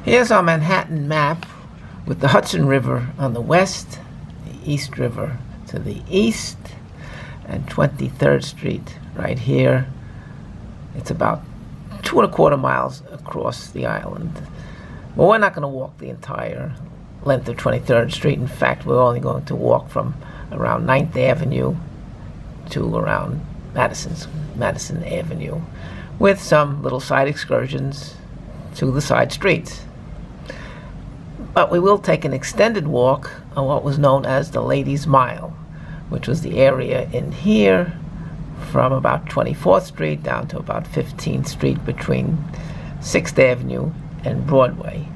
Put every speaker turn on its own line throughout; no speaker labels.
Here's our Manhattan map with the Hudson River on the west, the East River to the east, and 23rd Street right here. It's about 2.25 miles across the island. Well, we're not going to walk the entire length of 23rd Street. In fact, we're only going to walk from around 9th Avenue to around Madison Avenue, with some little side excursions to the side streets. But we will take an extended walk on what was known as the Ladies' Mile, which was the area in here from about 24th Street down to about 15th Street between 6th Avenue and Broadway.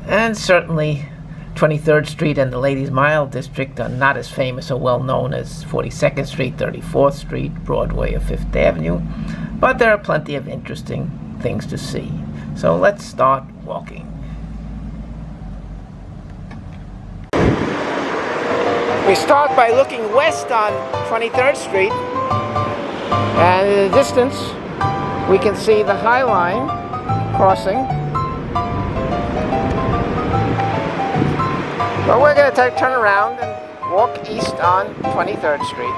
And certainly 23rd Street and the Ladies' Mile district are not as famous or well known as 42nd Street, 34th Street, Broadway, or 5th Avenue, but there are plenty of interesting things to see. So let's start walking. We start by looking west on 23rd Street, and in the distance we can see the High Line crossing. But we're going to turn around and walk east on 23rd Street.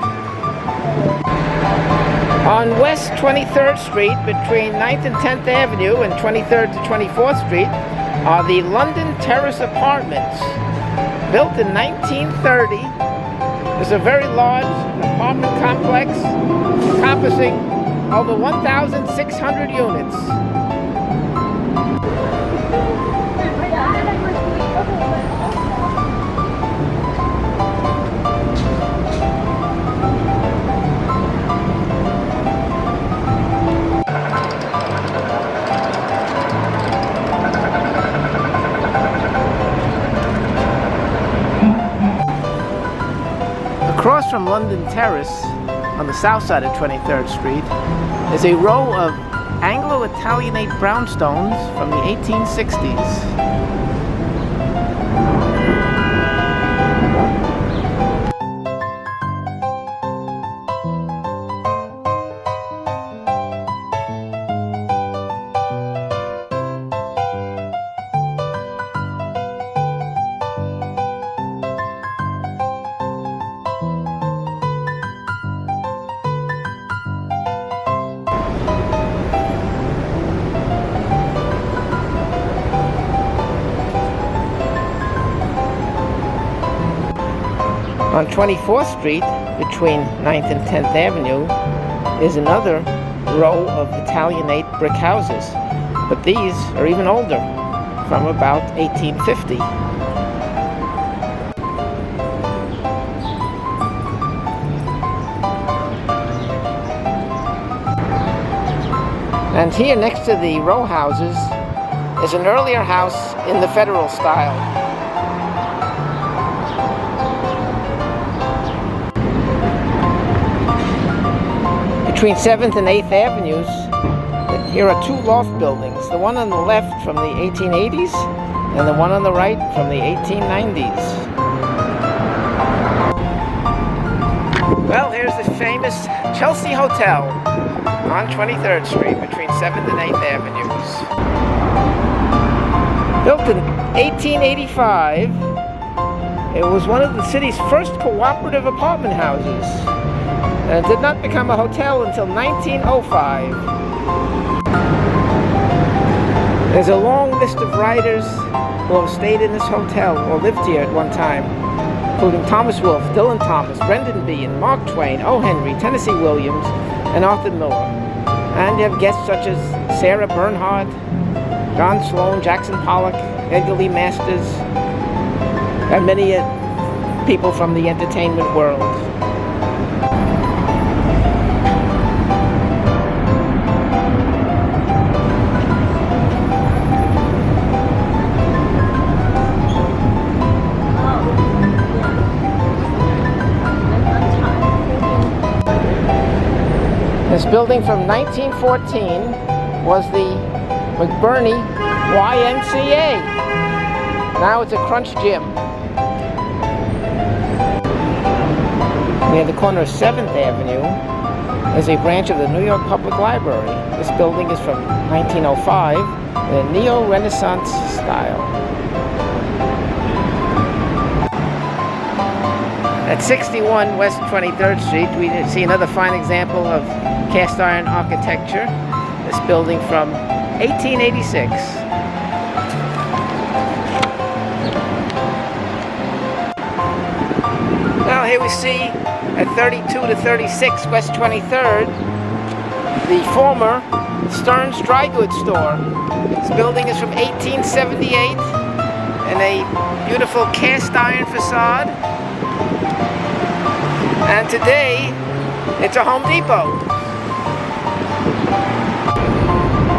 On West 23rd Street, between 9th and 10th Avenue and 23rd to 24th Street, are the London Terrace Apartments. Built in 1930, it's a very large apartment complex encompassing over 1,600 units. Across from London Terrace, on the south side of 23rd Street, is a row of Anglo-Italianate brownstones from the 1860s. On 24th Street, between 9th and 10th Avenue, is another row of Italianate brick houses, but these are even older, from about 1850. And here next to the row houses is an earlier house in the Federal style. Between 7th and 8th Avenues, here are two loft buildings, the one on the left from the 1880s and the one on the right from the 1890s. Well, here's the famous Chelsea Hotel on 23rd Street between 7th and 8th Avenues. Built in 1885, it was one of the city's first cooperative apartment houses. And it did not become a hotel until 1905. There's a long list of writers who have stayed in this hotel or lived here at one time, including Thomas Wolfe, Dylan Thomas, Brendan Behan, Mark Twain, O. Henry, Tennessee Williams, and Arthur Miller. And you have guests such as Sarah Bernhardt, John Sloan, Jackson Pollock, Edgar Lee Masters, and many people from the entertainment world. This building from 1914 was the McBurney YMCA. Now it's a Crunch Gym. Near the corner of 7th Avenue is a branch of the New York Public Library. This building is from 1905, the Neo-Renaissance style. At 61 West 23rd Street, we see another fine example of cast iron architecture. This building from 1886. Now here we see at 32 to 36 West 23rd, the former Stern's Dry Goods Store. This building is from 1878 and a beautiful cast iron facade. And today, it's a Home Depot.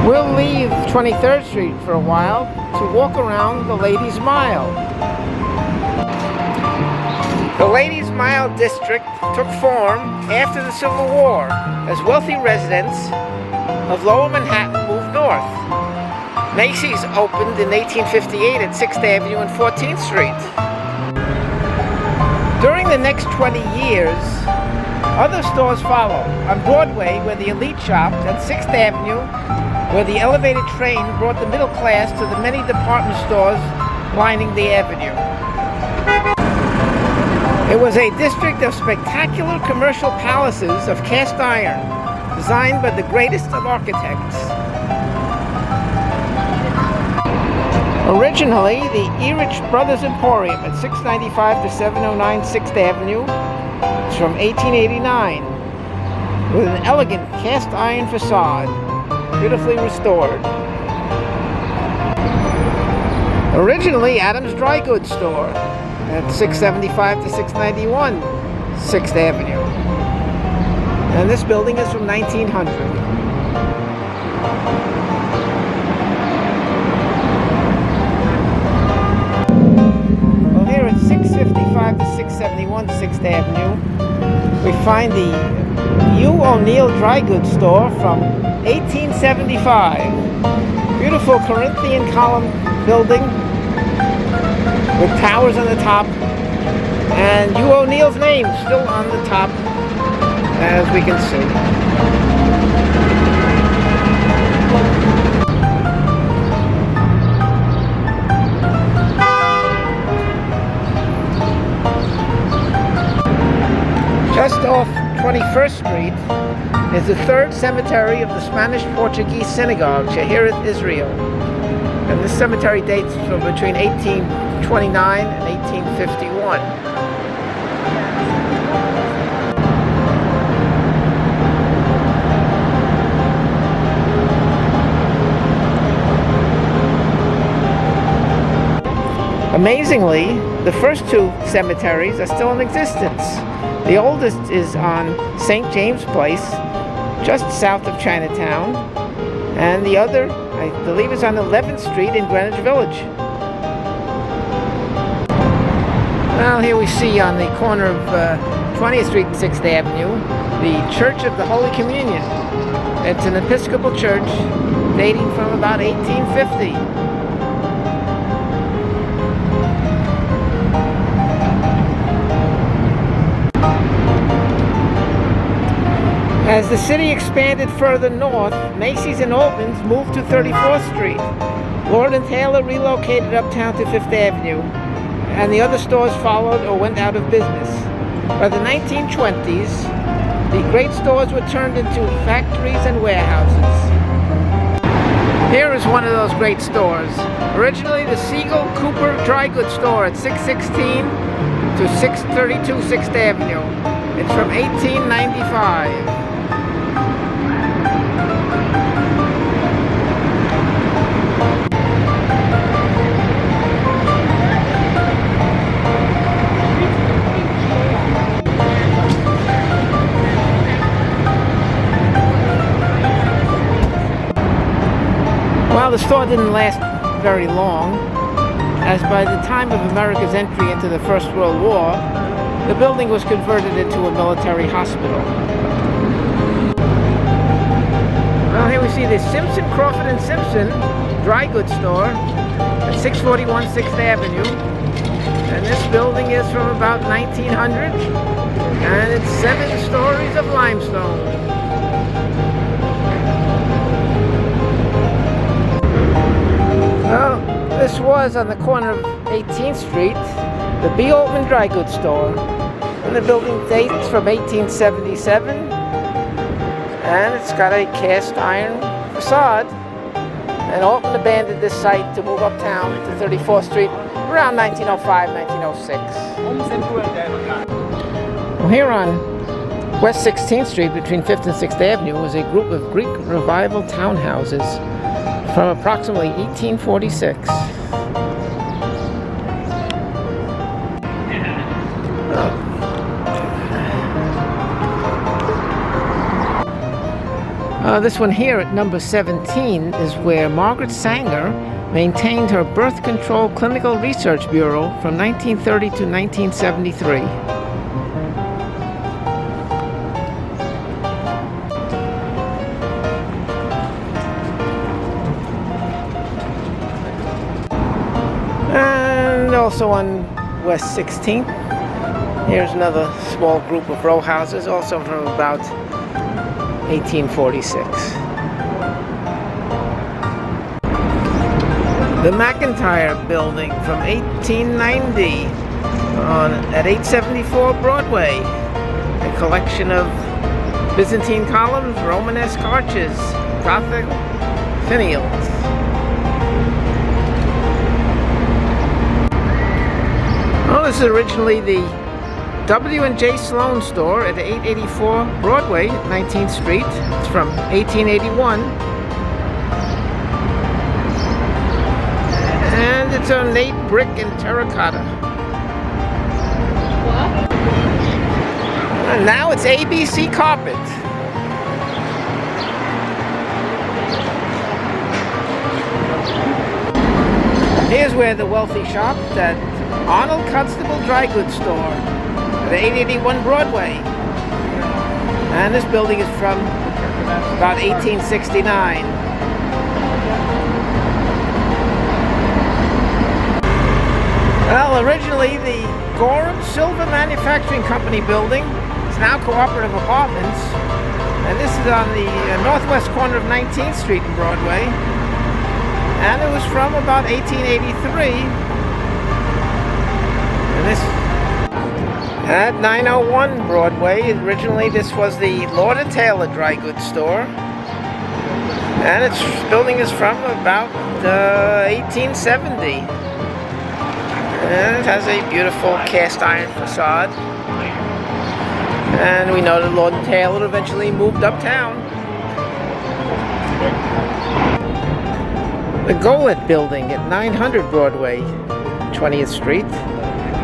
We'll leave 23rd Street for a while to walk around the Ladies' Mile. The Ladies' Mile district took form after the Civil War as wealthy residents of Lower Manhattan moved north. Macy's opened in 1858 at 6th Avenue and 14th Street. During the next 20 years, other stores followed. On Broadway were the Elite shops, at 6th Avenue, where the elevated train brought the middle class to the many department stores lining the avenue. It was a district of spectacular commercial palaces of cast iron, designed by the greatest of architects. Originally, the Erich Brothers Emporium at 695 to 709 6th Avenue is from 1889, with an elegant cast iron facade, beautifully restored. Originally, Adams Dry Goods Store at 675 to 691 6th Avenue. And this building is from 1900. Well, here at 655 to 671 6th Avenue, we find the U. O'Neill Dry Goods Store from 1875. Beautiful Corinthian column building with towers on the top, and U. O'Neill's name still on the top, as we can see. Just off 21st Street is the third cemetery of the Spanish-Portuguese synagogue, Shahirat Israel. And this cemetery dates from between 1829 and 1851. Amazingly, the first two cemeteries are still in existence. The oldest is on St. James Place, just south of Chinatown, and the other, I believe, is on 11th Street in Greenwich Village. Well, here we see on the corner of 20th Street and 6th Avenue, the Church of the Holy Communion. It's an Episcopal church dating from about 1850. As the city expanded further north, Macy's and Altman's moved to 34th Street. Lord & Taylor relocated uptown to 5th Avenue, and the other stores followed or went out of business. By the 1920s, the great stores were turned into factories and warehouses. Here is one of those great stores. Originally the Siegel Cooper Dry Goods Store at 616 to 632 6th Avenue. It's from 1895. Well, the store didn't last very long, as by the time of America's entry into the First World War, the building was converted into a military hospital. Well, here we see the Simpson, Crawford & Simpson Dry Goods Store at 641 6th Avenue. And this building is from about 1900, and it's 7 stories of limestone. was on the corner of 18th Street, the B. Altman Dry Goods Store. And the building dates from 1877, and it's got a cast iron facade. And Altman abandoned this site to move uptown to 34th Street around 1905, 1906. Well, here on West 16th Street between 5th and 6th Avenue was a group of Greek Revival townhouses from approximately 1846. This one here at number 17 is where Margaret Sanger maintained her birth control clinical research bureau from 1930 to 1973. And also on West 16th, here's another small group of row houses, also from about 1846. The McIntyre Building from 1890 at 874 Broadway. A collection of Byzantine columns, Romanesque arches, Gothic finials. Oh, this is originally the W&J Sloan store at 884 Broadway, 19th Street. It's from 1881. And it's ornate brick and terracotta. And now it's ABC carpet. Here's where the wealthy shopped at Arnold Constable Dry Goods Store at 881 Broadway. And this building is from about 1869. Well, originally the Gorham Silver Manufacturing Company building is now Cooperative Apartments. And this is on the northwest corner of 19th Street and Broadway. And it was from about 1883. And this at 901 Broadway. Originally this was the Lord & Taylor Dry Goods Store. And its building is from about 1870. And it has a beautiful cast iron facade. And we know that Lord & Taylor eventually moved uptown. The Golet Building at 900 Broadway, 20th Street,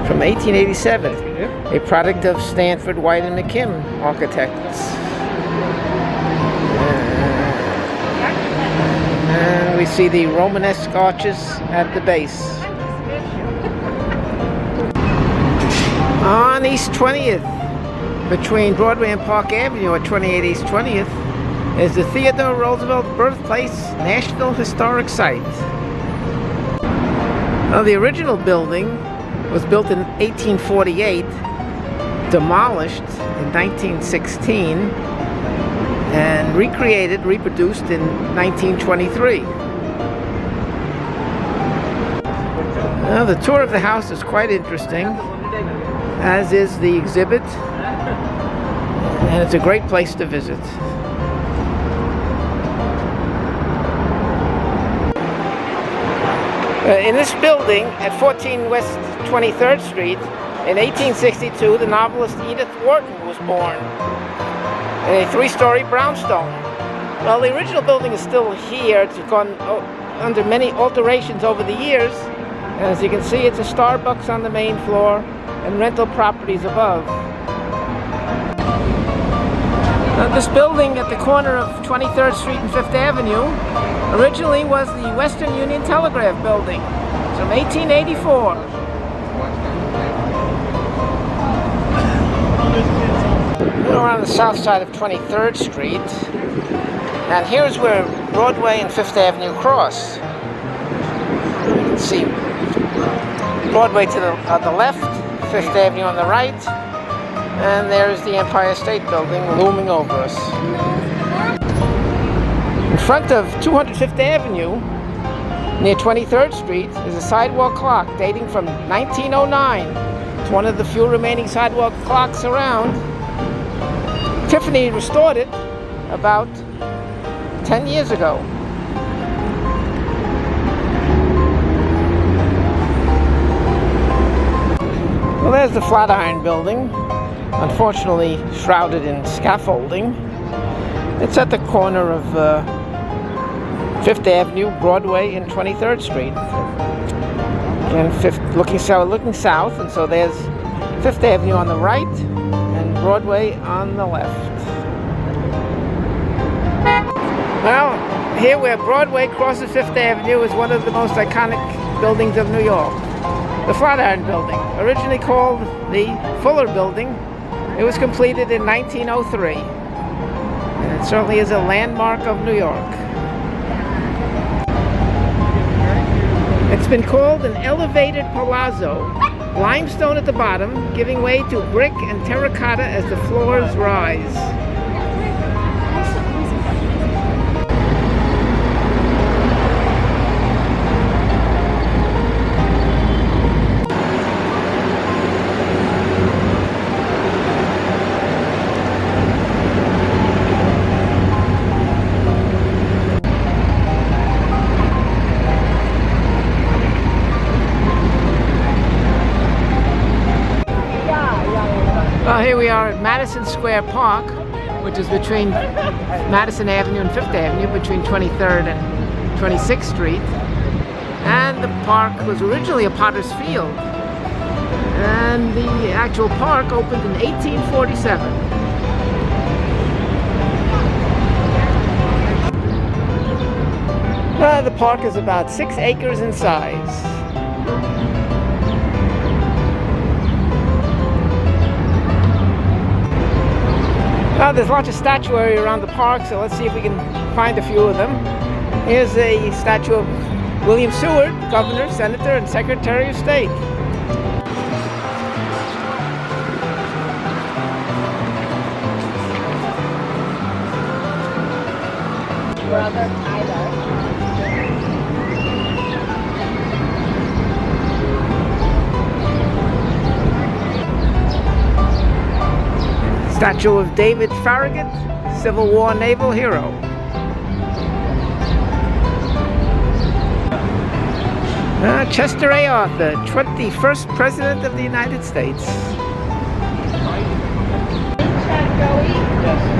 from 1887, a product of Stanford, White and McKim architects. And we see the Romanesque arches at the base. On East 20th, between Broadway and Park Avenue at 28 East 20th, is the Theodore Roosevelt Birthplace National Historic Site. Now, the original building was built in 1848, demolished in 1916, and reproduced in 1923. Now, the tour of the house is quite interesting, as is the exhibit, and it's a great place to visit. In this building at 14 West 23rd Street, in 1862, the novelist Edith Wharton was born in a 3-story brownstone. Well, the original building is still here. It's gone under many alterations over the years. And as you can see, it's a Starbucks on the main floor and rental properties above. This building at the corner of 23rd Street and 5th Avenue originally was the Western Union Telegraph Building. It's from 1884. We're on the south side of 23rd Street, and here's where Broadway and 5th Avenue cross. You can see Broadway to the left, 5th Avenue on the right, and there's the Empire State Building looming over us. In front of 205th Avenue Near 23rd Street is a sidewalk clock dating from 1909. It's one of the few remaining sidewalk clocks around. Tiffany restored it about 10 years ago. Well, there's the Flatiron Building, unfortunately shrouded in scaffolding. It's at the corner of 5th Avenue, Broadway, and 23rd Street. Again, looking south, and so there's 5th Avenue on the right and Broadway on the left. Well, here where Broadway crosses 5th Avenue is one of the most iconic buildings of New York. The Flatiron Building, originally called the Fuller Building. It was completed in 1903. And it certainly is a landmark of New York. It's been called an elevated palazzo. Limestone at the bottom, giving way to brick and terracotta as the floors rise. Well, here we are at Madison Square Park, which is between Madison Avenue and 5th Avenue, between 23rd and 26th Street. And the park was originally a potter's field. And the actual park opened in 1847. The park is about 6 acres in size. There's lots of statuary around the park, so let's see if we can find a few of them. Here's a statue of William Seward, Governor, Senator, and Secretary of State.
Brother Tyler.
Statue of David Farragut, Civil War naval hero. Chester A. Arthur, 21st President of the United States.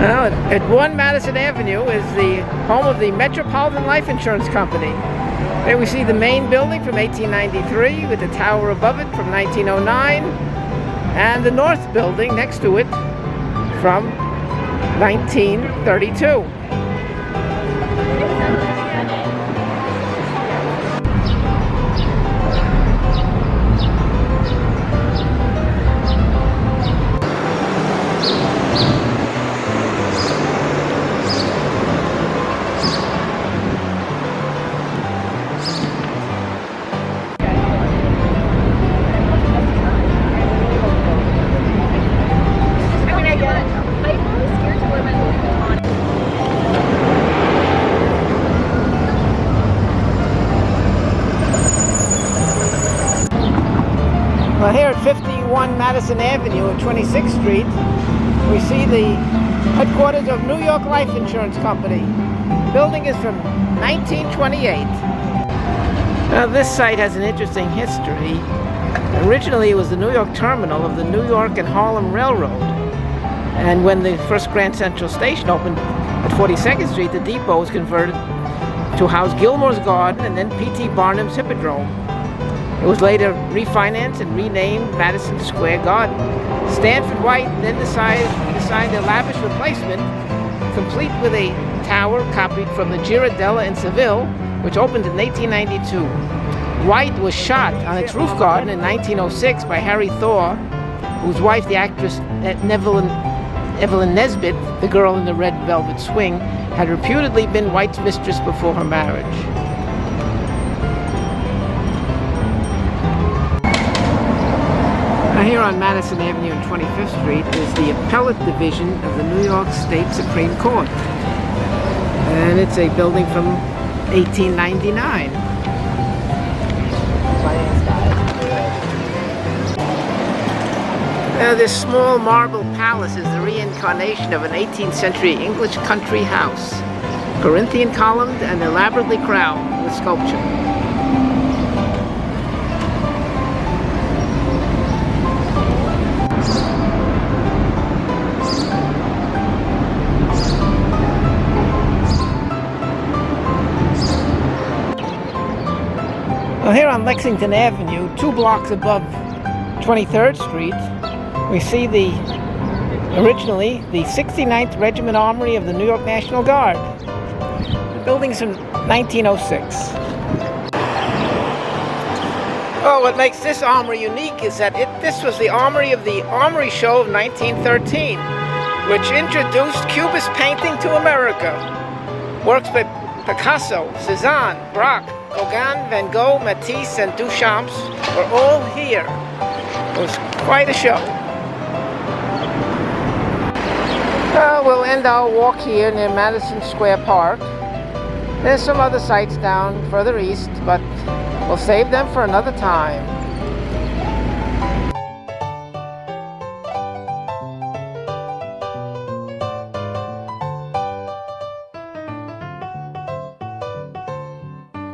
At 1 Madison Avenue is the home of the Metropolitan Life Insurance Company. There we see the main building from 1893 with the tower above it from 1909, and the North Building next to it from 1932. Well, here at 51 Madison Avenue at 26th Street, we see the headquarters of New York Life Insurance Company. The building is from 1928. Now, this site has an interesting history. Originally, it was the New York terminal of the New York and Harlem Railroad. And when the first Grand Central Station opened at 42nd Street, the depot was converted to house Gilmore's Garden and then P.T. Barnum's Hippodrome. It was later refinanced and renamed Madison Square Garden. Stanford White then designed a lavish replacement, complete with a tower copied from the Girardella in Seville, which opened in 1892. White was shot on its roof garden in 1906 by Harry Thor, whose wife, the actress Evelyn Nesbit, the girl in the red velvet swing, had reputedly been White's mistress before her marriage. Now here on Madison Avenue and 25th Street is the Appellate Division of the New York State Supreme Court. And it's a building from 1899. This small marble palace is the reincarnation of an 18th century English country house, Corinthian columned and elaborately crowned with sculpture. Well, here on Lexington Avenue, 2 blocks above 23rd Street, we see originally the 69th Regiment Armory of the New York National Guard. The building's from 1906. Oh, what makes this armory unique is that this was the armory of the Armory Show of 1913, which introduced Cubist painting to America. Works by Picasso, Cézanne, Braque, Gauguin, Van Gogh, Matisse, and Duchamp were all here. It was quite a show. We'll end our walk here near Madison Square Park. There's some other sights down further east, but we'll save them for another time.